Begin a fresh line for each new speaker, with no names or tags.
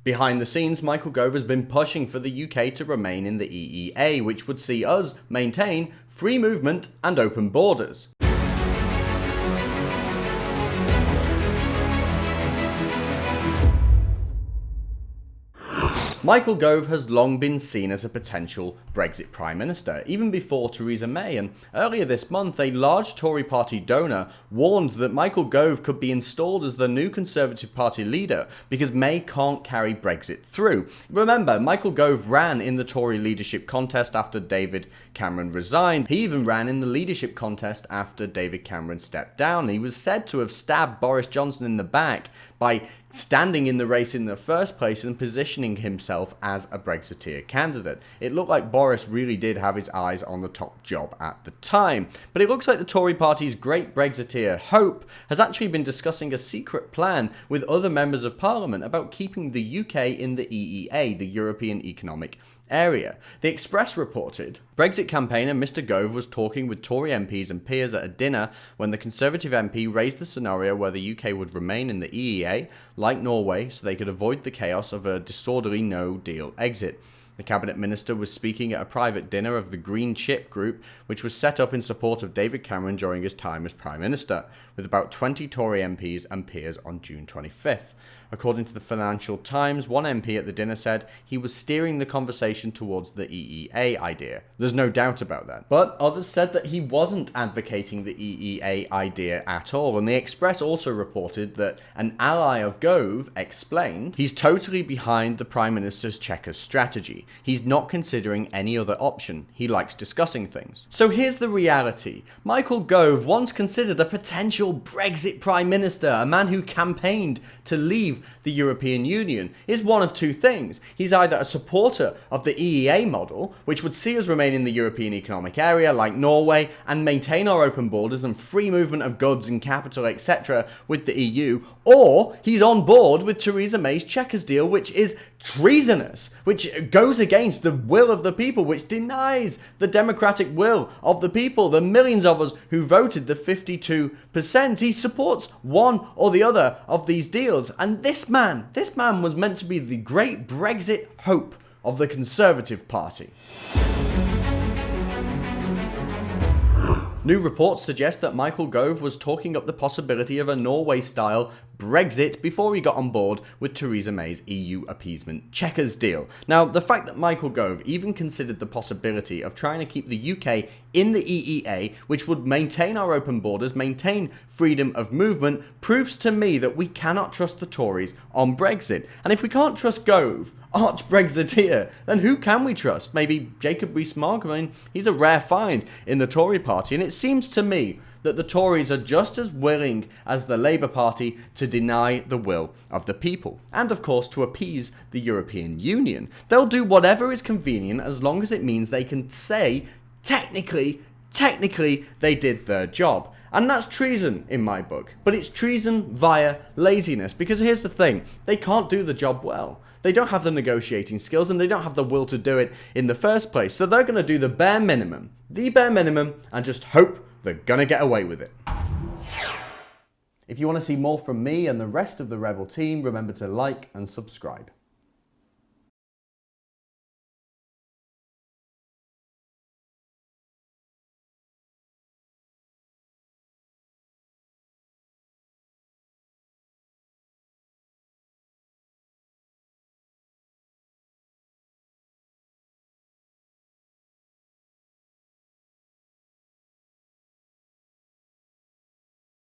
Behind the scenes, Michael Gove has been pushing for the UK to remain in the EEA, which would see us maintain free movement and open borders. Michael Gove has long been seen as a potential Brexit Prime Minister, even before Theresa May, and earlier this month a large Tory party donor warned that Michael Gove could be installed as the new Conservative Party leader because May can't carry Brexit through. Remember, Michael Gove ran in the Tory leadership contest after David Cameron resigned. He even ran in the leadership contest after David Cameron stepped down. He was said to have stabbed Boris Johnson in the back by standing in the race in the first place and positioning himself as a Brexiteer candidate. It looked like Boris really did have his eyes on the top job at the time. But it looks like the Tory party's great Brexiteer Hope has actually been discussing a secret plan with other members of Parliament about keeping the UK in the EEA, the European Economic Area. The Express reported, Brexit campaigner Mr Gove was talking with Tory MPs and peers at a dinner when the Conservative MP raised the scenario where the UK would remain in the EEA, like Norway, so they could avoid the chaos of a disorderly no-deal exit. The Cabinet Minister was speaking at a private dinner of the Green Chip Group, which was set up in support of David Cameron during his time as Prime Minister, with about 20 Tory MPs and peers on June 25th. According to the Financial Times, one MP at the dinner said he was steering the conversation towards the EEA idea. There's no doubt about that. But others said that he wasn't advocating the EEA idea at all, and the Express also reported that an ally of Gove explained he's totally behind the Prime Minister's Chequers strategy. He's not considering any other option. He likes discussing things. So here's the reality. Michael Gove once considered a potential Brexit Prime Minister, a man who campaigned to leave the European Union, is one of two things. He's either a supporter of the EEA model, which would see us remain in the European Economic Area like Norway and maintain our open borders and free movement of goods and capital, etc. with the EU, or he's on board with Theresa May's Chequers deal, which is treasonous, which goes against the will of the people, which denies the democratic will of the people, the millions of us who voted the 52%. He supports one or the other of these deals, and this man was meant to be the great Brexit hope of the Conservative Party. New reports suggest that Michael Gove was talking up the possibility of a Norway-style Brexit before he got on board with Theresa May's EU appeasement Chequers deal. Now, the fact that Michael Gove even considered the possibility of trying to keep the UK in the EEA, which would maintain our open borders, maintain freedom of movement, proves to me that we cannot trust the Tories on Brexit. And if we can't trust Gove, arch-Brexiteer, then who can we trust? Maybe Jacob Rees-Mogg? I mean, he's a rare find in the Tory party, and it seems to me that the Tories are just as willing as the Labour Party to deny the will of the people, and of course to appease the European Union. They'll do whatever is convenient as long as it means they can say, technically, they did their job. And that's treason in my book. But it's treason via laziness, because here's the thing, they can't do the job well. They don't have the negotiating skills and they don't have the will to do it in the first place. So they're going to do the bare minimum, and just hope they're going to get away with it. If you want to see more from me and the rest of the Rebel team, remember to like and subscribe.